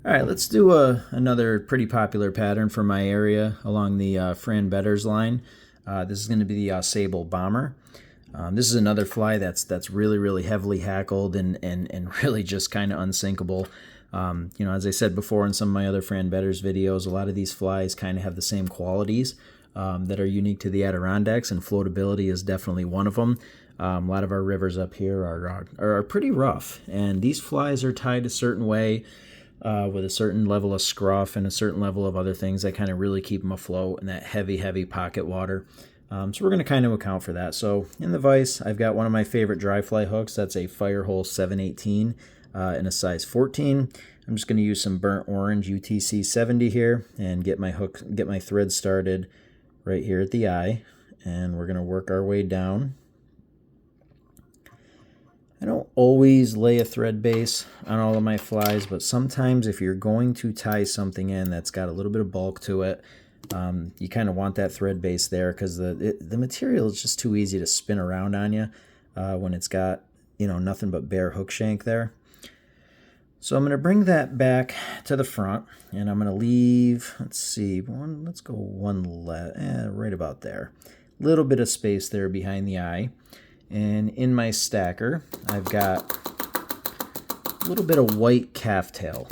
All right, let's do another pretty popular pattern for my area along the Fran Bedders line. This is going to be the Ausable Bomber. This is another fly that's really heavily hackled and really just kind of unsinkable. As I said before in some of my other Fran Bedders videos, a lot of these flies kind of have the same qualities that are unique to the Adirondacks, and floatability is definitely one of them. A lot of our rivers up here are pretty rough, and these flies are tied a certain way. With a certain level of scruff and a certain level of other things that kind of really keep them afloat in that heavy pocket water. So we're going to kind of account for that. So in the vise, I've got one of my favorite dry fly hooks. That's a firehole 718 in a size 14. I'm just going to use some burnt orange UTC 70 here and get my thread started right here at the eye. And we're going to work our way down. I don't always lay a thread base on all of my flies, but sometimes if you're going to tie something in that's got a little bit of bulk to it, you kind of want that thread base there because the material is just too easy to spin around on you when it's got nothing but bare hook shank there. So I'm going to bring that back to the front, and I'm going to leave, let's go one left, right about there. Little bit of space there behind the eye. And in my stacker, I've got a little bit of white calf tail.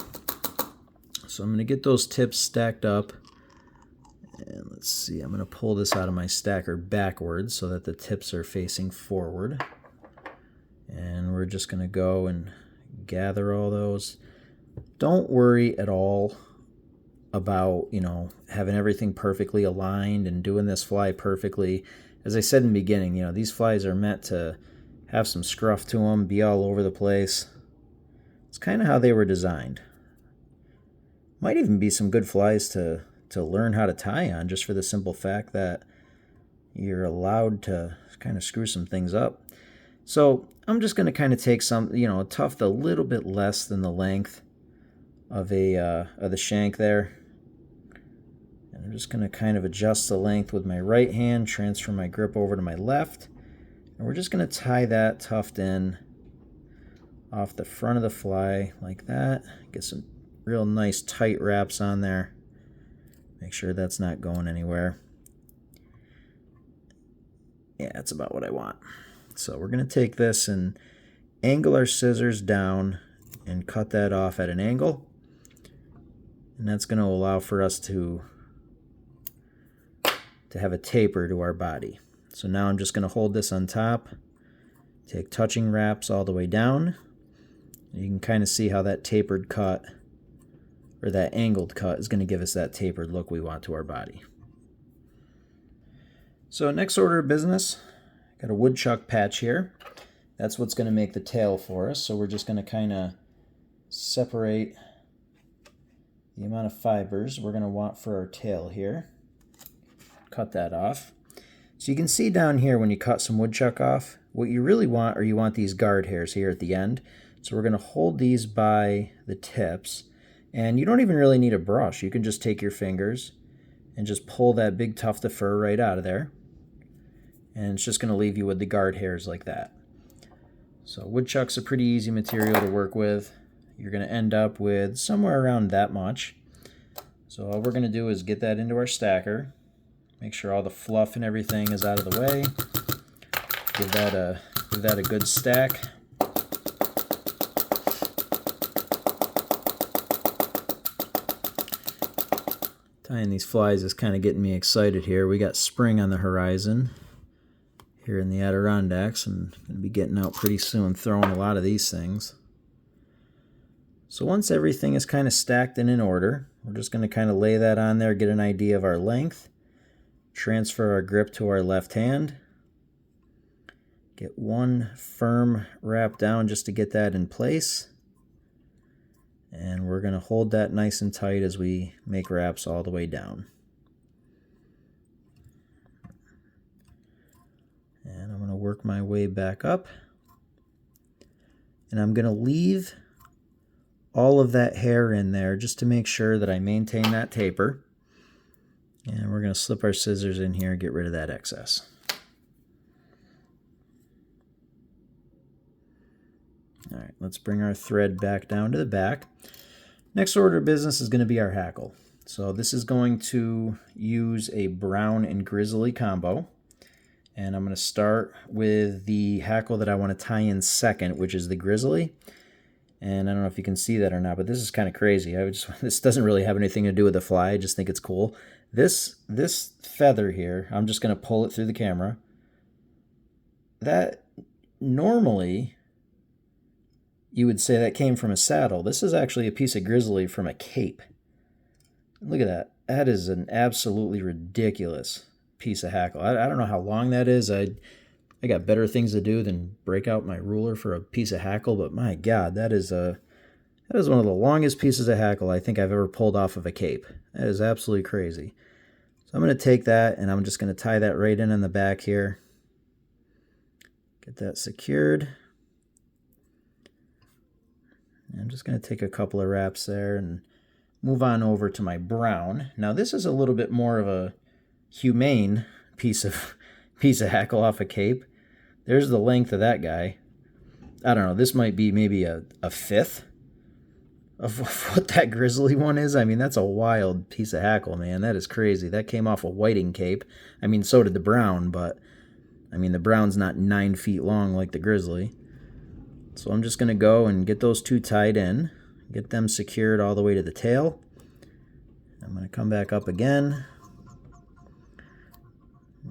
So I'm going to get those tips stacked up. And let's see, I'm going to pull this out of my stacker backwards so that the tips are facing forward. And we're just going to go and gather all those. Don't worry at all about, having everything perfectly aligned and doing this fly perfectly. As I said in the beginning, these flies are meant to have some scruff to them, be all over the place. It's kind of how they were designed. Might even be some good flies to learn how to tie on, just for the simple fact that you're allowed to kind of screw some things up. So I'm just going to kind of take some, tuft a little bit less than the length of the shank there. I'm just going to kind of adjust the length with my right hand, transfer my grip over to my left, and we're just going to tie that tuft in off the front of the fly like that. Get some real nice tight wraps on there. Make sure that's not going anywhere. Yeah, that's about what I want. So we're going to take this and angle our scissors down and cut that off at an angle. And that's going to allow for us to have a taper to our body. So now I'm just going to hold this on top, take touching wraps all the way down. You can kind of see how that tapered cut, or that angled cut, is going to give us that tapered look we want to our body. So next order of business, got a woodchuck patch here. That's what's going to make the tail for us. So we're just going to kind of separate the amount of fibers we're going to want for our tail here. Cut that off. So you can see down here when you cut some woodchuck off, what you really want, you want these guard hairs here at the end. So we're going to hold these by the tips, and you don't even really need a brush. You can just take your fingers and just pull that big tuft of fur right out of there, and it's just going to leave you with the guard hairs like that. So woodchuck's a pretty easy material to work with. You're going to end up with somewhere around that much. So all we're going to do is get that into our stacker. Make sure all the fluff and everything is out of the way. Give that a good stack. Tying these flies is kind of getting me excited here. We got spring on the horizon here in the Adirondacks, and going to be getting out pretty soon, throwing a lot of these things. So once everything is kind of stacked and in order, we're just going to kind of lay that on there, get an idea of our length. Transfer our grip to our left hand. Get one firm wrap down just to get that in place. And we're going to hold that nice and tight as we make wraps all the way down. And I'm going to work my way back up. And I'm going to leave all of that hair in there just to make sure that I maintain that taper. And we're going to slip our scissors in here and get rid of that excess. All right, let's bring our thread back down to the back. Next order of business is going to be our hackle. So this is going to use a brown and grizzly combo. And I'm going to start with the hackle that I want to tie in second, which is the grizzly. And I don't know if you can see that or not, but this is kind of crazy. This doesn't really have anything to do with the fly. I just think it's cool. This feather here, I'm just going to pull it through the camera. That normally you would say that came from a saddle. This is actually a piece of grizzly from a cape. Look at that. That is an absolutely ridiculous piece of hackle. I don't know how long that is. I got better things to do than break out my ruler for a piece of hackle, but my God, that is one of the longest pieces of hackle I think I've ever pulled off of a cape. That is absolutely crazy. So I'm going to take that and I'm just going to tie that right in the back here. Get that secured. And I'm just going to take a couple of wraps there and move on over to my brown. Now this is a little bit more of a humane piece of hackle off a cape. There's the length of that guy. I don't know, this might be maybe a fifth of what that grizzly one is. I mean, that's a wild piece of hackle, man. That is crazy. That came off a whiting cape. I mean, so did the brown, but I mean, the brown's not 9 feet long like the grizzly. So I'm just going to go and get those two tied in, get them secured all the way to the tail. I'm going to come back up again,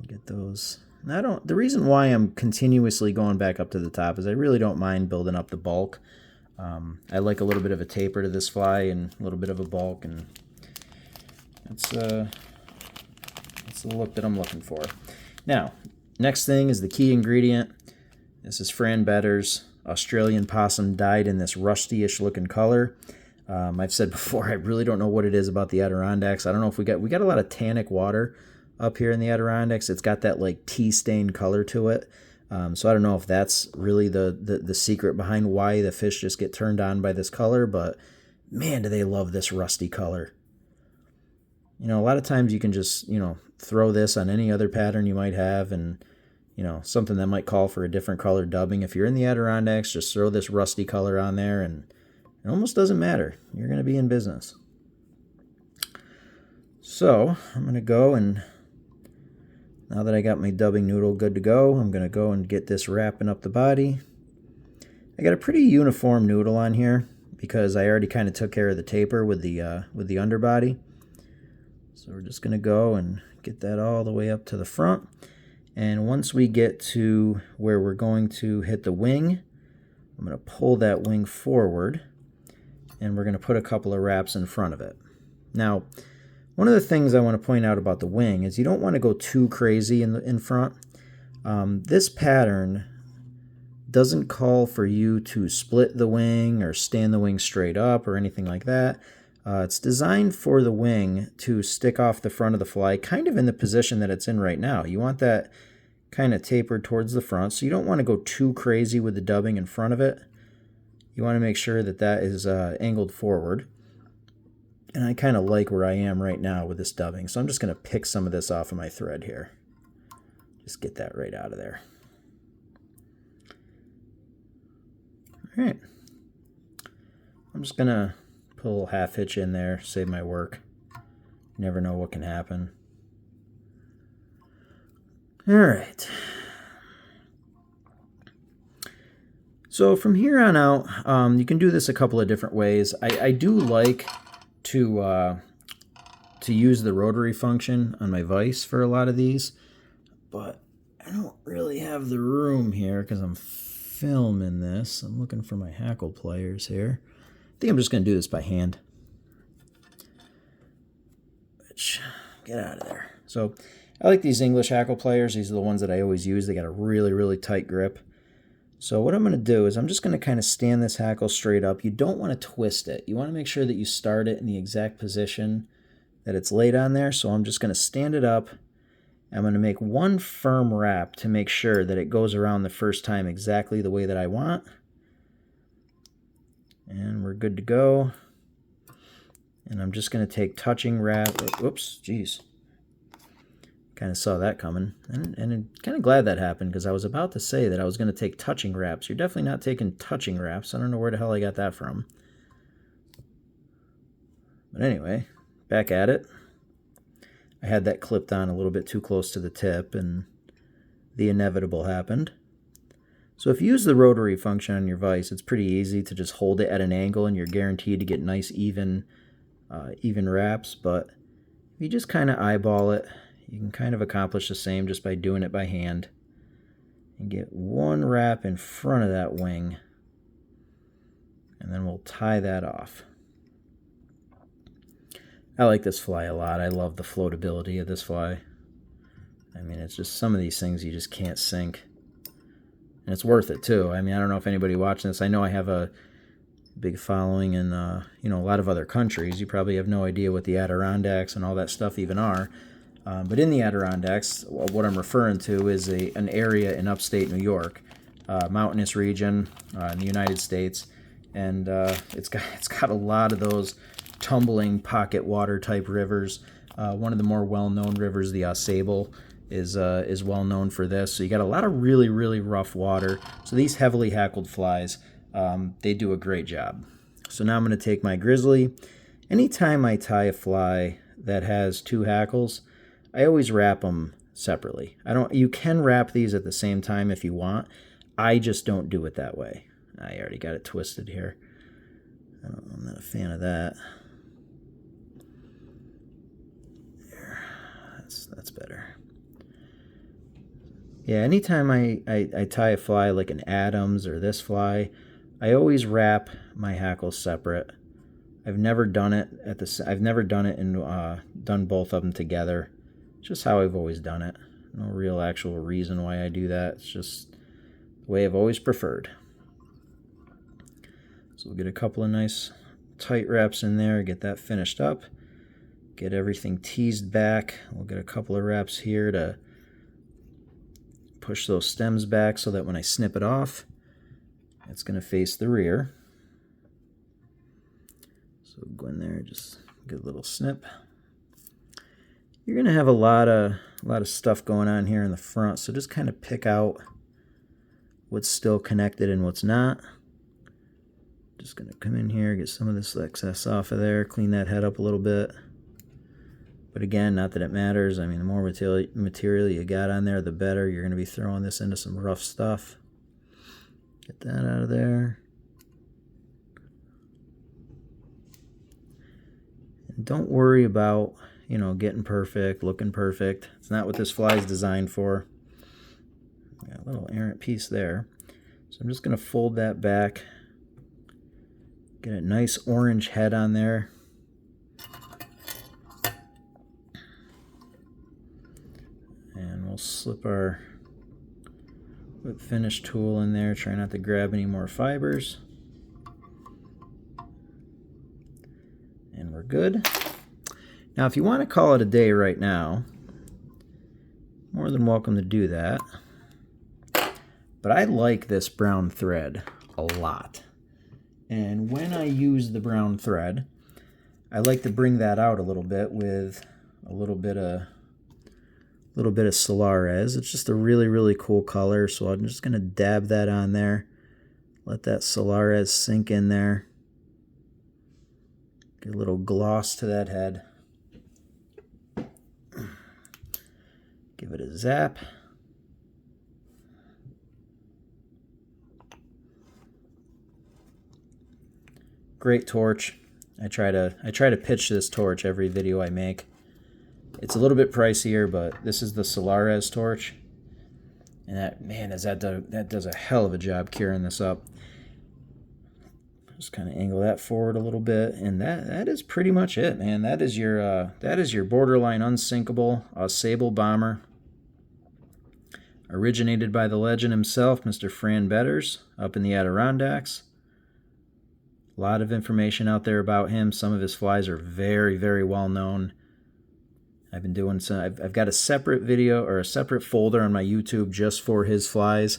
get those. And the reason why I'm continuously going back up to the top is I really don't mind building up the bulk. I like a little bit of a taper to this fly and a little bit of a bulk, and that's the look that I'm looking for. Now, next thing is the key ingredient. This is Fran Better's Australian possum dyed in this rusty-ish looking color. I've said before, I really don't know what it is about the Adirondacks. I don't know if we got a lot of tannic water up here in the Adirondacks. It's got that like tea-stained color to it. So I don't know if that's really the secret behind why the fish just get turned on by this color, but man, do they love this rusty color. You know, a lot of times you can just, throw this on any other pattern you might have, and something that might call for a different color dubbing. If you're in the Adirondacks, just throw this rusty color on there and it almost doesn't matter. You're going to be in business. So I'm going to go, and now that I got my dubbing noodle good to go, I'm going to go and get this wrapping up the body. I got a pretty uniform noodle on here because I already kind of took care of the taper with the underbody. So we're just going to go and get that all the way up to the front. And once we get to where we're going to hit the wing, I'm going to pull that wing forward, and we're going to put a couple of wraps in front of it. Now, one of the things I want to point out about the wing is you don't want to go too crazy in front. This pattern doesn't call for you to split the wing or stand the wing straight up or anything like that. It's designed for the wing to stick off the front of the fly, kind of in the position that it's in right now. You want that kind of tapered towards the front, so you don't want to go too crazy with the dubbing in front of it. You want to make sure that that is angled forward. And I kind of like where I am right now with this dubbing, so I'm just going to pick some of this off of my thread here. Just get that right out of there. All right. I'm just going to put a little half hitch in there, save my work. You never know what can happen. All right. So from here on out, you can do this a couple of different ways. I do like to use the rotary function on my vise for a lot of these, but I don't really have the room here because I'm filming this. I'm looking for my hackle pliers here. I think I'm just going to do this by hand. Get out of there. So I like these English hackle pliers. These are the ones that I always use. They got a really, really tight grip. So what I'm going to do is I'm just going to kind of stand this hackle straight up. You don't want to twist it. You want to make sure that you start it in the exact position that it's laid on there. So I'm just going to stand it up. I'm going to make one firm wrap to make sure that it goes around the first time exactly the way that I want. And we're good to go. And I'm just going to take touching wrap. Whoops, geez. Kind of saw that coming. And I'm kind of glad that happened because I was about to say that I was going to take touching wraps. You're definitely not taking touching wraps. I don't know where the hell I got that from. But anyway, back at it. I had that clipped on a little bit too close to the tip, and the inevitable happened. So if you use the rotary function on your vise, it's pretty easy to just hold it at an angle, and you're guaranteed to get nice even wraps. But if you just kind of eyeball it, you can kind of accomplish the same just by doing it by hand. And get one wrap in front of that wing, and then we'll tie that off. I like this fly a lot. I love the floatability of this fly. I mean, it's just some of these things you just can't sink. And it's worth it too. I mean, I don't know if anybody watching this, I know I have a big following in a lot of other countries. You probably have no idea what the Adirondacks and all that stuff even are. But in the Adirondacks, what I'm referring to is an area in upstate New York, mountainous region in the United States, and it's got a lot of those tumbling pocket water type rivers. One of the more well-known rivers, the Ausable, is well known for this. So you got a lot of really, really rough water. So these heavily hackled flies, they do a great job. So now I'm going to take my grizzly. Anytime I tie a fly that has two hackles, I always wrap them separately. You can wrap these at the same time if you want. I just don't do it that way. I already got it twisted here. I'm not a fan of that. There, that's better. Yeah, anytime I tie a fly like an Adams or this fly, I always wrap my hackles separate. I've never done it I've never done it and done both of them together. It's just how I've always done it. No real actual reason why I do that. It's just the way I've always preferred. So we'll get a couple of nice tight wraps in there, get that finished up, get everything teased back. We'll get a couple of wraps here to push those stems back so that when I snip it off, it's going to face the rear. So go in there, just get a little snip. You're going to have a lot of stuff going on here in the front, so just kind of pick out what's still connected and what's not. Just going to come in here, get some of this excess off of there, clean that head up a little bit. But again, not that it matters. I mean, the more material you got on there, the better. You're going to be throwing this into some rough stuff. Get that out of there. And don't worry about, getting perfect, looking perfect. It's not what this fly is designed for. Got a little errant piece there. So I'm just going to fold that back. Get a nice orange head on there. And we'll slip our whip finish tool in there. Try not to grab any more fibers. And we're good. Now, if you want to call it a day right now, more than welcome to do that. But I like this brown thread a lot. And when I use the brown thread, I like to bring that out a little bit with a little bit of Solares. It's just a really, really cool color, so I'm just going to dab that on there. Let that Solares sink in there. Get a little gloss to that head. Give it a zap. Great torch. I try to pitch this torch every video I make. It's a little bit pricier, but this is the Solares torch. And that does a hell of a job curing this up. Just kind of angle that forward a little bit, and that is pretty much it, man. That is your borderline unsinkable Ausable Bomber. Originated by the legend himself, Mr. Fran Betters, up in the Adirondacks. A lot of information out there about him. Some of his flies are very, very well known. I've got a separate video or a separate folder on my YouTube just for his flies.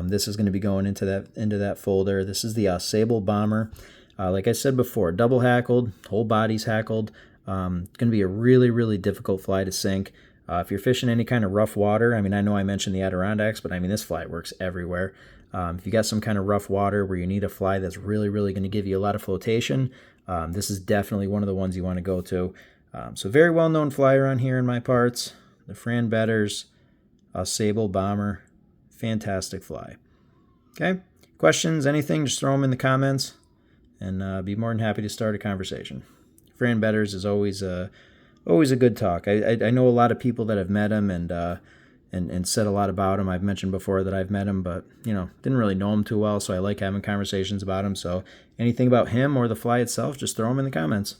This is going to be going into that folder. This is the Ausable Bomber. Like I said before, double hackled, whole body's hackled. Going to be a really, really difficult fly to sink. If you're fishing any kind of rough water, I mean, I know I mentioned the Adirondacks, but I mean, this fly works everywhere. If you got some kind of rough water where you need a fly that's really, really going to give you a lot of flotation, This is definitely one of the ones you want to go to. So very well-known fly around here in my parts. The Fran Betters Ausable Bomber. Fantastic fly. Okay? Questions, anything, just throw them in the comments, and be more than happy to start a conversation. Fran Betters is always a good talk. I know a lot of people that have met him and said a lot about him. I've mentioned before that I've met him, but didn't really know him too well, so I like having conversations about him. So anything about him or the fly itself, just throw them in the comments.